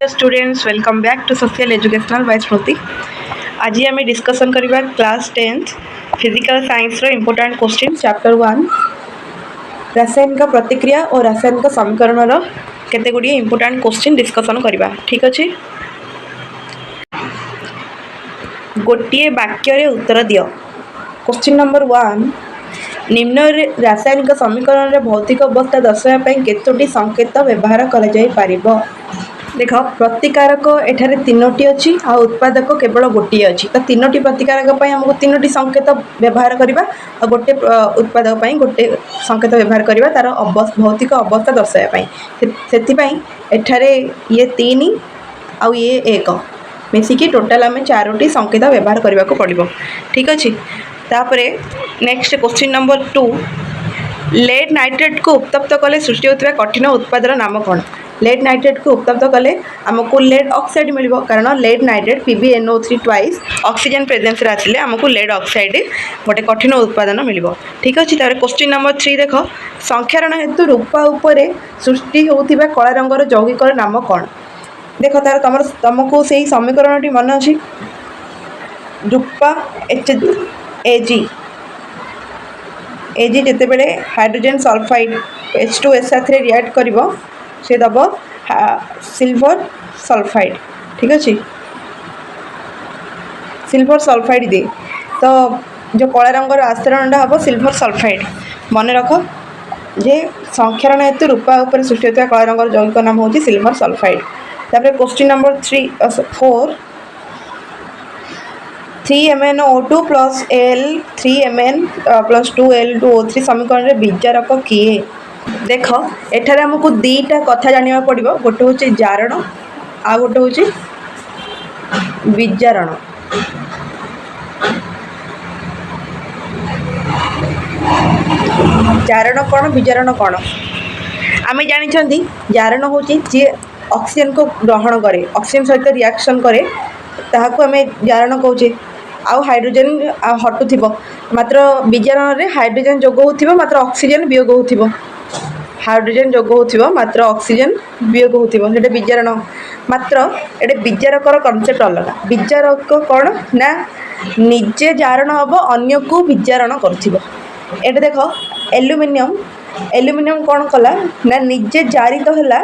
Students, welcome back to Social Educational by Smriti. आज आम discussion करवा क्लास 10th फिजिकल साइंस रो important question chapter 1 रासायनिक प्रतिक्रिया और रासायनिक समीकरण रो केते गुडी इम्पोर्टेंट क्वेश्चन डिस्कसन करवा ठीक अच्छे गोटे वाक्य रे उत्तर दियो क्वेश्चन नंबर 1 निम्न रासायनिक समीकरण रे भौतिक अवस्था दर्शाया पई केतोटी संकेत व्यवहार करा जाय पारिबो देख प्रतिकारक एठारे तीनोटी अच्छी आ उत्पादक केवल गोटे अच्छी तो तीनोटी प्रतिकारक आमको तीनोटी संकेत व्यवहार करवा और गोटे उत्पादक गोटे संकेत व्यवहार करवा तार भौतिक अवस्था दर्शाया से एठारे ये 3 आउ ये 1 मिसिकी टोटाल आम 4टी संकेत व्यवहार करने को पड़ो ठीक अच्छे तापरे next question number 2 lead nitrate को उत्तप्त कले सृष्टि होता कठिन उत्पादर नाम कौन लेड नाइट्रेट को उत्तप्त कले आमको लेड ऑक्साइड मिल कारण lead nitrate PbNO3 twice oxygen presence रे आसिले आमको लेड ऑक्साइड गोटे कठिन उत्पादन मिल ठीक अच्छे तार क्वेश्चन नंबर 3 देख संख्यारण हेतु रूपा उपरे सृष्टि होता कला रंगर यौगिक नाम कौन देख तार तुमको से समीकरण मन अच्छी रूपा एजी जिते बड़े हाइड्रोजन सल्फाइड H2SO3 रिएक्ट करिवो से दब सिल्वर सल्फाइड ठीक अच्छे सिल्वर सल्फाइड दे तो जो कला रंगर आस्तरण हम सिल्वर सल्फाइड मन रख जे संख्यारण हेतु रूपा उपर सृष्टि होता कला रंगर यौगिक नाम हूँ सिल्वर सल्फाइड तापर question number 4 3MnO2 plus L 3Mn plus 2L2O3 समीकरण में विजारक किए देख एठारे हमको दीटा कथा जाना पड़ो गोटे हूँ जारण आ गोटे हूँ विजारण जारण कौन विजारण कौन आम जानी जारण हूँ जी ऑक्सीजन को ग्रहण करे ऑक्सीजन सहित रिएक्शन करे ताहाको आम जारण कहे आउ हाइड्रोजन हटुव मात्र विजारण रे हाइड्रोजन जोग हो मात्र ऑक्सीजन वियोग हो हाइड्रोजन जोग हो मात्र ऑक्सीजन वियोग हो विजारण मात्र ये विजारकर कनसेप्ट अलग विजारक कौन ना निजे जारण हम अन्य को विजारण कर देख एल्युमिनियम कौन कला ना निजे जारित है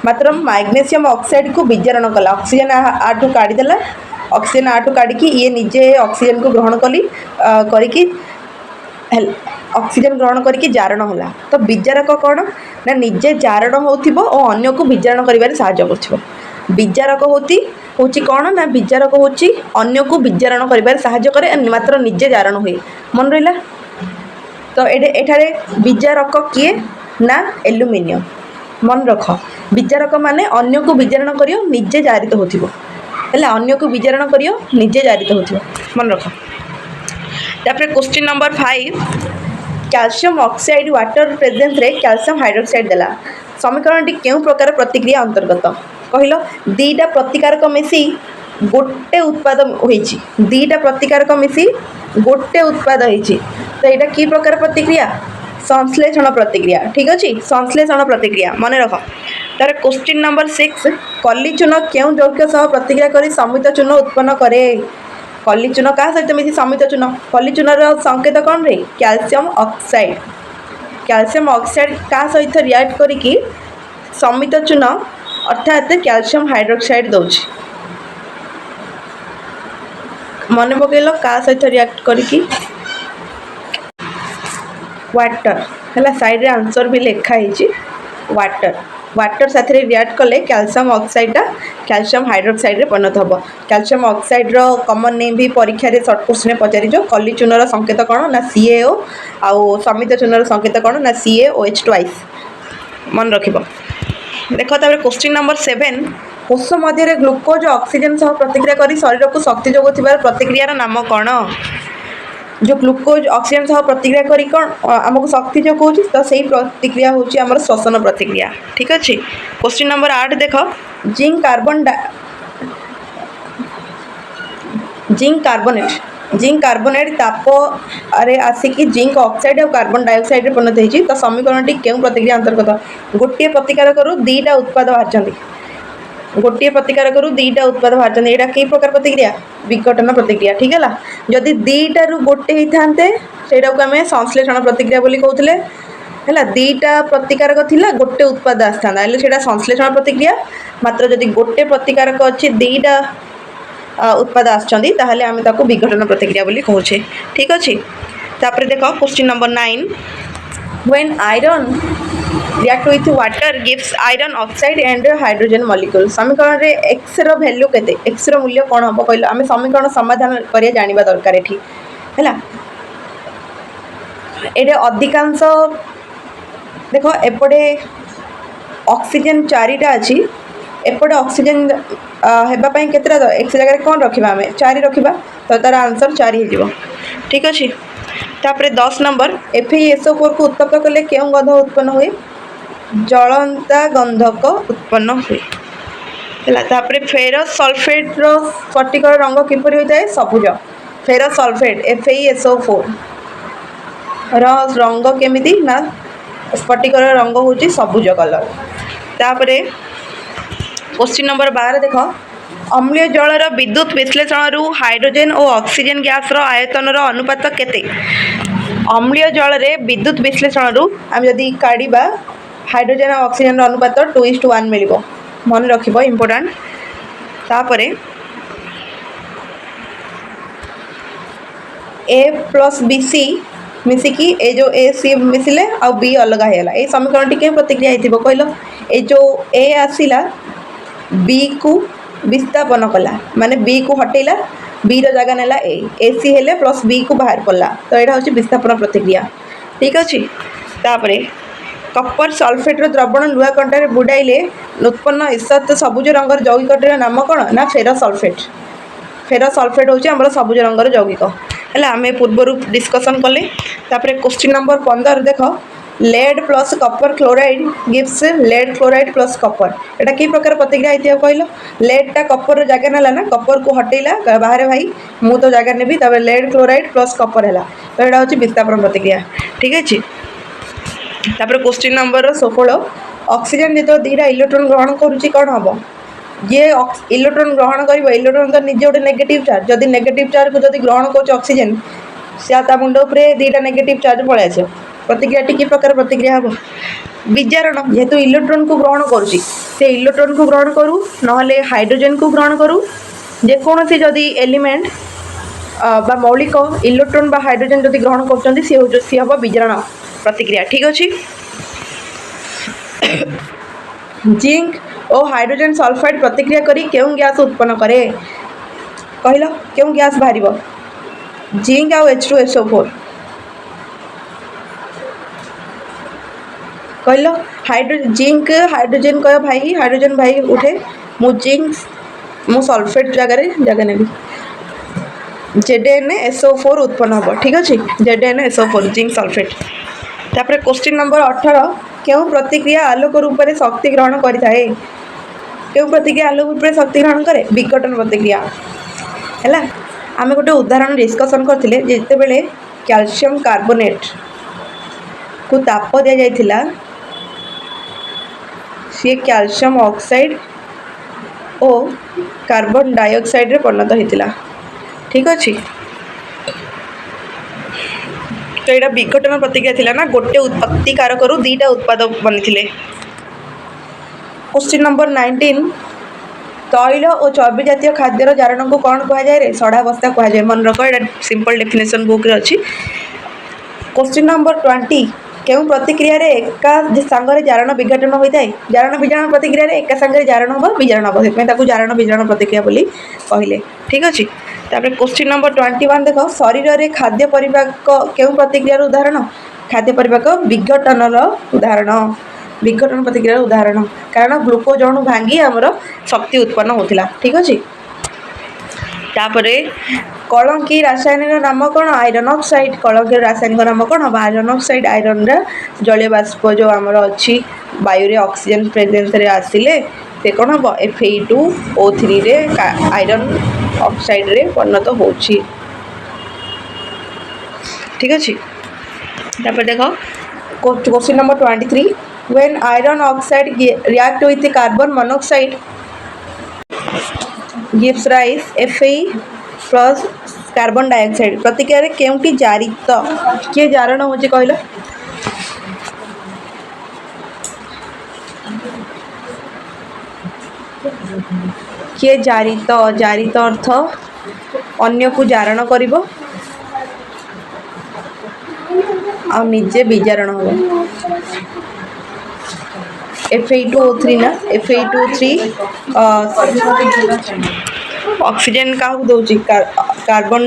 मात्र मैग्नेशियम ऑक्साइड को विजारण कला ऑक्सीजन आठू काढ़ीदेला ऑक्सीजन आठू काढ़ी ये निजे ऑक्सीजन को ग्रहण करी ऑक्सीजन ग्रहण करके जारण होला तो विजारक कौन ना निजे जारण होथिबो और अन्य को विजारण करिबारे सहायता करथिबो विजारक होती कौन ना विजारक होची अन्य को विजारण करिबारे सहायता करे मात्र निजे जारण हुए मन रहिला तो एठारे विजारक किए ना एल्युमिनियम मन रख विजारक माने अन्य को विजारण करियो निजे जारित होथिबो हेला अन्य को विजारण करियो निजे जारित होथिबो मन रख तापर question number 5 calcium oxide water presence रे कैल्शियम हाइड्रोक्साइड देला समीकरण टी केउ प्रकार प्रतिक्रिया अंतर्गत कहिलो दीटा प्रतिकारक मिसी गोटे उत्पाद होईची दीटा प्रतिकारक मिसी गोटे उत्पाद होईची तो एटा की प्रकार प्रतिक्रिया संश्लेषण प्रतिक्रिया ठीक अच्छे संश्लेषण प्रतिक्रिया मन रख तार क्वेश्चन नंबर 6 कली चून क्यों यौगिक सह प्रतिक्रिया करी समित चून उत्पन्न करे कली चून क्या सहित मिसी समित चून कली चूनर संकेत कौन रे कैल्शियम ऑक्साइड क्या सहित रिएक्ट करी समित चून अर्थात कैल्शियम हाइड्रोक्साइड दौर मन पकड़ क्या सहित रिएक्ट करी वाटर है साइड रे आंसर भी लिखाई वाटर साथ रिएक्ट कले कैल्शियम ऑक्साइड कैल्शियम हाइड्रोक्साइड रे परिणत हम कैल्शियम ऑक्साइड रो कॉमन नेम भी परीक्षा रे शॉर्ट क्वेश्चन पचारि कली चूनर संकेत कौन ना CaO आउ समित चूनर संकेत कौन ना CaOH ट्वाइस मन रखिबो देख तापर क्वेश्चन नंबर 7 कोष मध्य ग्लूकोज ऑक्सीजन सह प्रतिक्रिया करी शरीर को शक्ति जोगुथिबार प्रतिक्रियार नाम कौन जो ग्लूकोज ऑक्सीजन सह प्रतिक्रिया करी कौन आमको शक्ति जो कौन तो सही प्रतिक्रिया हूँ आम श्वसन प्रतिक्रिया ठीक अच्छे क्वेश्चन नंबर 8 देख जिंक कार्बोनेट ताप अरे आसिकी जिंक ऑक्साइड और कार्बन डाइऑक्साइड परिणत होती तो समीकरण टी क्यों प्रतिक्रिया अंतर्गत गोटे प्रतिकारक दीटा उत्पाद बाहर गोटे प्रतिकारक दीटा उत्पाद बाहर यहाँ कई प्रकार प्रतिक्रिया विघटन प्रतिक्रिया ठीक है जदि दीटारू गोटे होते से आम संश्लेषण प्रतिक्रिया बोली कहते है दीटा प्रतिकारक थिला गोटे उत्पाद आसता से संश्लेषण प्रतिक्रिया मात्र जदि गोटे प्रतिकारक अच्छी दीटा उत्पाद आसते आम ताको विघटन प्रतिक्रिया बोली कहूचे ठीक अच्छे तापर देख question number 9 when iron react with water gives iron oxide and hydrogen molecule समीकरण रे x रो वैल्यू केते x रो मूल्य कोन हबो कहलो आमे समीकरण समाधान करिया जानिबा दरकार एठी हैला एडे अधिकांश देखो एपटे ऑक्सीजन चारिटा अछि एपटे ऑक्सीजन हेबा पई केतरा x जगह कोन रखिबा आमे 4 रखिबा तो तार आंसर 4 हे जिवो ठीक अछि तापर 10 नंबर FeSO4 को उत्तप्त कले केउ गंध उत्पन्न हुए जलंता गंधक उत्पन्न हुए हैला तापर फेरस सल्फेट रो स्फटिक रंग किपरि होता है सबुज फेरस सल्फेट FeSO4 रो रंग केमिति ना स्फटिक रंग होची सबुज कलर तापर क्वेश्चन नंबर 12 देखो अम्लीय जलर विद्युत विश्लेषण रु हाइड्रोजन और ऑक्सीजन गैस रो आयतन रो अनुपात केते अम्लीय जल रे विद्युत विश्लेषण रु आम जदि काढ़ा हाइड्रोजन और ऑक्सीजन रो अनुपात 2:1 मिलिबो मन रखिबो इंपोर्टेंट तापरे A प्लस BC मिसिकी ए जो ए सी मिसिले आ बी अलग हैला ए समीकरण टी के प्रतिक्रिया हेतिबो कहलो ए जो ए आसिला बी को विस्थापन कला माने बी को हटेला बी रो जगह नेला ए सी हेले प्लस बी को बाहर पड़ला तो एटा होची विस्थापन प्रतिक्रिया ठीक अछि तापरे कपर सल्फेट रो द्रवण लुहा कंटा रे बुडाइले उत्पन्न ईसत सबुज रंगर यौगिकटर नाम कोन ना फेरस सल्फेट होची हमर सबुज रंगर यौगिक हैला आमे पूर्व डिस्कशन कले तापरे क्वेश्चन नंबर 15 देखो lead plus copper chloride gives lead chloride plus copper एटा की प्रकार प्रतिक्रिया हेतिया कहलो लेड टा कपर रो जगह नेला ना कपर को हटेला बाहर भाई मु तो जगह नेबी तबे लेड क्लोराइड प्लस कपर हैला तो एटा होची विस्थापन प्रतिक्रिया ठीक अछि तापर क्वेश्चन नंबर 16 ऑक्सीजन जेतो दीटा इलेक्ट्रॉन ग्रहण करूची कोन हबो ये इलेक्ट्रॉन ग्रहण करिवो इलेक्ट्रॉन तो निजे ओटे नेगेटिव चार्ज जदि नेगेटिव चार्ज को जदि ग्रहण करछ ऑक्सीजन ता मुंड उपरे दीटा नेगेटिव चार्ज पळे आछे प्रतिक्रिया की प्रकार प्रतिक्रिया हम विजारण जेहेतु इलेक्ट्रॉन को ग्रहण करुच्ची से इलेक्ट्रॉन को ग्रहण करूँ ना हाइड्रोजन को ग्रहण करूँ जेकोसी जदि एलिमेंट बा मौलिक इलेक्ट्रॉन बा हाइड्रोजन जदि ग्रहण कर सी हम विजारण प्रतिक्रिया ठीक अच्छे जिंक और हाइड्रोजन सल्फाइड प्रतिक्रिया करी केउं गैस उत्पन्न करे कहलो केउं गैस बाहर जिंक और H2SO4 कहलो जिंक हाइड्रोजन कह भाई हाइड्रोजन भाई उठे मु जिंक मु सल्फेट जगह नेबी ZnSO4 उत्पन्न हम ठीक अच्छे ZnSO4 जिंक सल्फेट तापर क्वेश्चन नंबर 18 क्यों प्रतिक्रिया आलोक रूप में शक्ति ग्रहण करें क्यों प्रतिक्रिया आलोक रूप में शक्ति ग्रहण करे विघटन प्रतिक्रिया है आम गोटे उदाहरण डिस्कसन करते जिते बेले कैल्शियम कार्बोनेट को ताप दि जाइथिला सी कैल्शियम ऑक्साइड और कार्बन डाइऑक्साइड रे परिणत होता ठीक अच्छे तो यहाँ विघटन प्रतिक्रिया थिला ना गोटे उत्पत्ति कारक दीटा उत्पाद बनी क्वेश्चन नंबर 19 तैल और चर्बी जातीय खाद्यर जारण को कौन कह जाए सड़ावस्था कह जाए मन रख ये सिंपल डेफिनेशन बुक रे अच्छी क्वेश्चन नंबर 20 क्यों प्रतिक्रिया रे एका सांगे जारण विघटन होता है जारण विजारण प्रतिक्रिया रे एका सांगे जारण हम विजारण हम से जारण विजारण प्रतिक्रिया बोली कहले ठीक अच्छे तापर क्वेश्चन नंबर 21 देख शरीर रे खाद्य परिपाक क्यों प्रतिक्रिया उदाहरण खाद्य परिपाक विघटन उदाहरण विघटन प्रतिक्रिया उदाहरण कारण ग्लूकोज अणु भांगी आमर शक्ति उत्पन्न होता ठीक अच्छे तापर कलंकी रासायनिक नाम कौन आयरन ऑक्साइड कलंकी रासायनिक नाम कौन हम आयरन ऑक्साइड आयरन जलीय बाष्प जो आमर अच्छी वायु रे ऑक्सीजन प्रेजेंस रे आसिले से कौन हम Fe2O3 रे आयरन ऑक्साइड रे परिणत होची ठीक अच्छे तापर देख question number 23 when iron oxide react with carbon monoxide gives rise Fe plus carbon dioxide प्रतिक्रिया केउंटी जारित किए जारण होची कहलो किए जारित जारित अर्थ अन्य को जारण करिवो आ निजे विजारण हो Fe2O3 ना Fe2O3 ऑक्सीजन का दौची कार्बन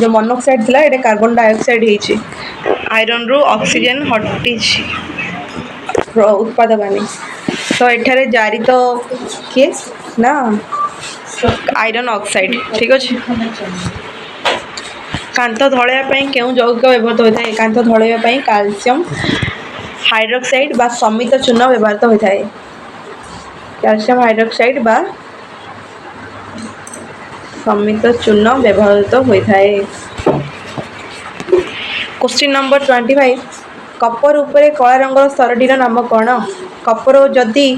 जो मोनोक्साइड थिला एटा कार्बन डाइऑक्साइड हेची आयरन रु ऑक्सीजन हटी उत्पादक आनी तो एठारे जारी तो किए ना आयरन ऑक्साइड ठीक अच्छे कांत धलैया क्यों यौगिक व्यवहृत होता है कांत धलैया कैल्शियम हाइड्रोक्साइड बा समित चूर्ण व्यवहृत होता है कैल्शियम हाइड्रोक्साइड बा समित चूर्ण व्यवहृत होता है क्वेश्चन नंबर 25 कपर उपरे कला रंगर स्तरटीर नाम कौन कपर जदि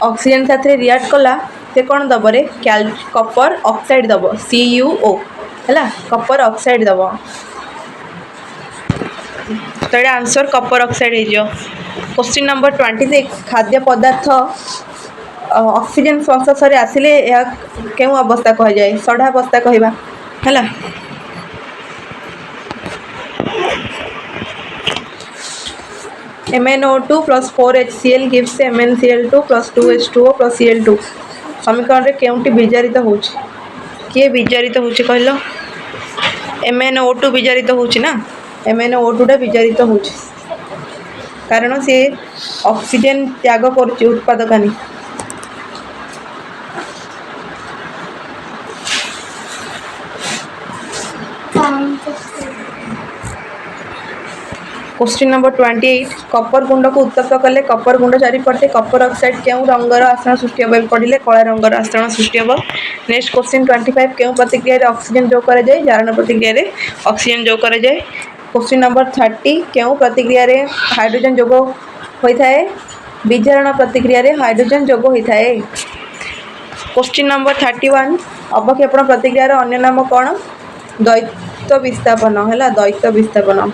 ऑक्सीजन साथ रिएक्ट कला ते कौन दब रे कपर ऑक्साइड दब CuO है कपर ऑक्साइड दब तो ये आंसर कपर ऑक्साइड हो क्वेश्चन नंबर 26 खाद्य पदार्थ ऑक्सीजन संस्पर्श आसिले क्यों अवस्था कह जाए सढ़ा अवस्था कहवा है MnO2 plus 4HCl gives MnCl2 plus 2H2O plus Cl2 समीकरण रे केउंटी विजारित होची किए विजारित होची कहलो MnO2 विजारित होची ना MnO2 टा विजारित होची कारण से ऑक्सीजन त्याग करची उत्पादकानी क्वेश्चन नंबर 28 कपर गुंड को उत्तप्त कले कपर गुंड चारिपटे कपर ऑक्साइड क्यों रंगर आस्तरण सृष्टि हे पड़े कला रंगर आस्तरण सृष्टि हे नेक्स्ट क्वेश्चन 25 क्यों प्रतिक्रिया ऑक्सीजन जो कर जाए जारण प्रतिक्रिया ऑक्सीजन जो कर जाए क्वेश्चन नंबर 30 क्यों प्रतिक्रिया हाइड्रोजन जोग होता है विजारण प्रतिक्रिया हाइड्रोजन जोग होता है क्वेश्चन नंबर 31 अवक्षेपण प्रतिक्रिया अन्य नाम कौन द्वैत विस्थापन है द्वैत विस्थापन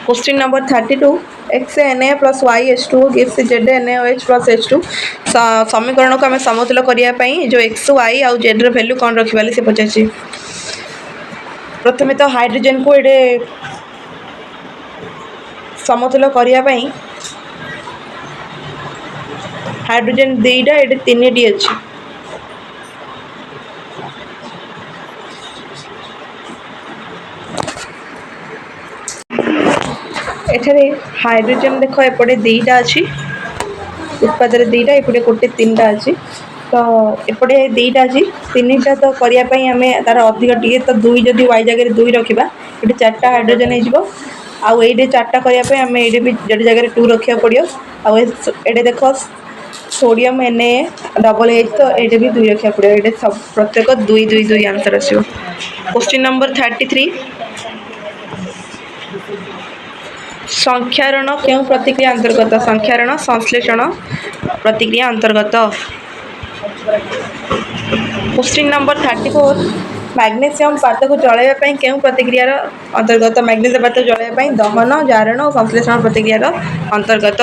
question number 32 XNA plus YH2 gives ZNaOH plus H2 समीकरण को आम समतुल करने जो X Y आउ Z रो वैल्यू कौन रखा से पचार प्रथम तो हाइड्रोजन को ये समतुल करने हाइड्रोजन दुईटा ये तीन टी अच्छी एठारे हाइड्रोजन देख एपटे दुईटा अच्छी उत्पाद दुईटा एपटे गोटे तीन टा अच्छी तो एपटे दुईटा अच्छी तीन टा तो करने आम तार अधिक टे तो दुई जदि वाई जगह दुई रखा ये चार्टा हाइड्रोजन हो आउ ये चार्टा करने आम ये भी जो जगह 2 रखा पड़ो आउ ये देख सोडियम Na डबल H तो ये भी 2 रखा पड़ो ये सब प्रत्येक 2 2 2 आंसर आसो क्वेश्चन नंबर 33 संख्यारण क्यों प्रतिक्रिया अंतर्गत संख्यारण संश्लेषण प्रतिक्रिया अंतर्गत क्वेश्चन नंबर 34 मैग्नेशियम पात को जलैया क्यों प्रतिक्रिया अंतर्गत मैग्नेशियम पात जलैया दहन जारण और संश्लेषण प्रतिक्रिया अंतर्गत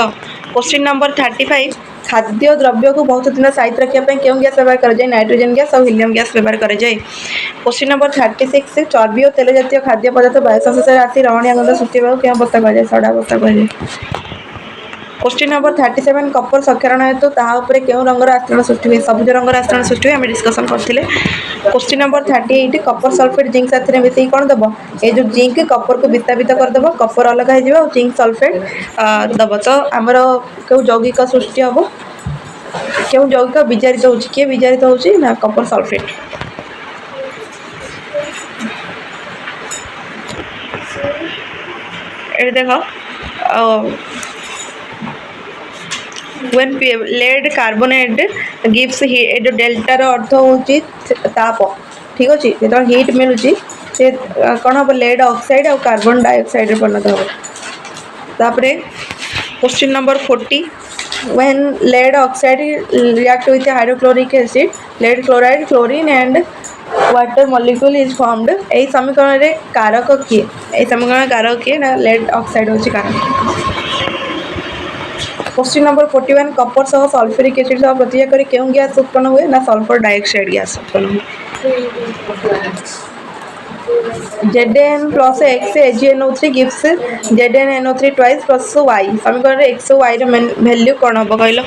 क्वेश्चन नंबर 35 खाद्य द्रव्य को बहुत दिन साइट रखापी क्यों गैस व्यवहार कराए नाइट्रोजन गैस और हिलियम गैस व्यवहार कराए क्वेश्चन नंबर 36 चर्बी और तेल जातीय खाद्य पदार्थ वायु संश्लेषण आसी रहणिया गंध सृष्टि क्यों अवस्था कहुए सड़ा अवस्था कहुए क्वेश्चन नंबर 37 कपर संक्षारण हेतु तापर क्यों रंगर आस्तरण सृष्टि हुए सबुज रंगर आस्तरण सृष्टि हुए आम डिस्कसन करते question number 38 Kapoor sulphate zinc साथ मिसई कौन दब ये जो जिंक कपर को विस्तापित करदेव कपर अलग हो जिंक सल्फेट दब तो आमर क्यों यौगिक सृष्टि हम क्यों यौगिक विजारित हो किए विजारित हो कपर सल्फेट ये देख when lead carbonate gives जो डेल्टा रो अर्थ होची ताप ठीक अच्छे जो हिट मिलूँ से कौन हम लेड ऑक्साइड और कार्बन डाइऑक्साइड परिणत हम तापर question number 40 when lead oxide react with hydrochloric acid lead chloride chlorine and water molecule is formed एही समीकरण रे कारक किए एही समीकरण कारक किए ना lead oxide होची कारक क्वेश्चन नंबर 41 कपर सह सल्फ्यूरिक एसिड सह प्रतिक्रिया करी केउं गैस उत्पन्न हुए ना सल्फर डाइऑक्साइड गैस उत्पन्न हुए Zn plus X AgNO3 gives ZnNO3 twice plus Y समीकरण रे X और Y रे वैल्यू कोन हो कहलो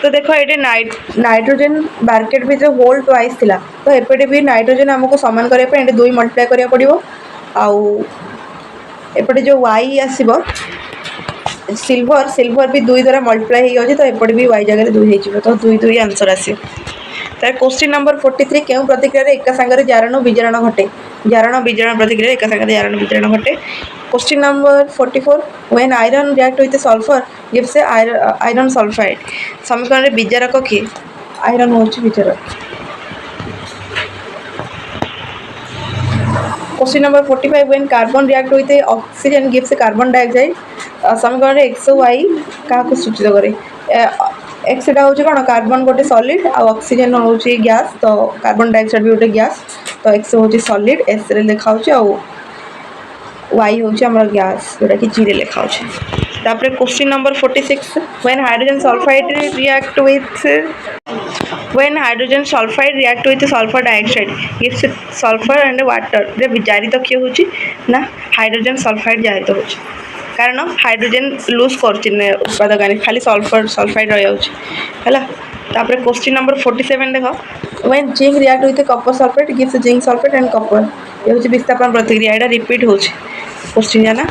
तो देखो ये नाइट्रोजन बारकेट भी जो होल ट्वाइस थिला तो एपटे भी नाइट्रोजन हमको समान करने पे दुई मल्टीप्लाई करिया पड़िबो आउ एपटे जो Y आसीबो सिल्वर सिल्वर भी दुई द्वारा मल्टीप्लाई हो तो एपटे भी Y जगह दुई हो तो दुई दुई आंसर आसी तार क्वेश्चन नंबर 43 केउं प्रतिक्रिया एका संगे जारण विजारण घटे जारण विजारण प्रतिक्रिया एका संगे जारण विजारण घटे question number 44 when iron react with sulphur gives iron sulphide समीकरण रे विजारक किए आयरन होची विजारक question number 45 when carbon react with oxygen gives carbon dioxide समीकरण रे x और y का सूचित करे एक्स एटा होची कोन कार्बन गोटे सॉलिड आ ऑक्सीजन होची गैस तो कार्बन डाइऑक्साइड भी गोटे गैस तो एक्स होची सॉलिड एस रे लिखा होची आ वाई होची हमर गैस जोटा कि जी रे लिखा होची तापर question number 46 when hydrogen sulphide react with sulphur dioxide gives sulphur and water रे विजारित किए होची ना हाइड्रोजन सल्फाइड जारित होची कारण हाइड्रोजन लूज कर उत्पादक खाली सल्फर सल्फाइड रहा है क्वेश्चन नंबर 47 देख when zinc react with copper sulphate gives zinc sulphate and copper ये हूँ विस्थापन प्रतिक्रिया यहाँ रिपीट हो क्वेश्चन जाना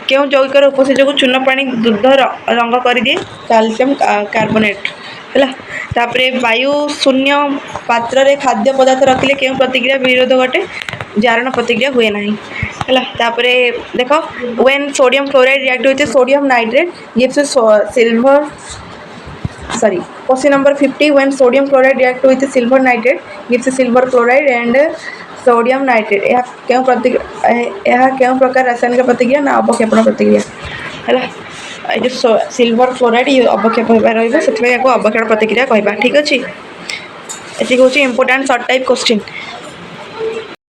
क्यों यौगिकर उपस्थित जो चूर्ण पानी दूध रंग कर दिए कैल्शियम कार्बोनेट है वायु शून्य पात्र रे खाद्य पदार्थ रखिले क्यों प्रतिक्रिया विरोध घटे जारण प्रतिक्रिया हुए ना है देख when sodium chloride react with sodium nitrate gives silver sorry question number 50 when sodium chloride react with silver nitrate gives silver chloride and sodium nitrate यह क्यों प्रकार रासायनिक प्रतिक्रिया ना अवक्षेपण प्रतिक्रिया है जो सिल्वर क्लोराइड ये अवक्षेप रही है अवक्षेपण प्रतिक्रिया कहवा ठीक अच्छे ये हूँ इंपोर्टाट सर्ट टाइप क्वेश्चन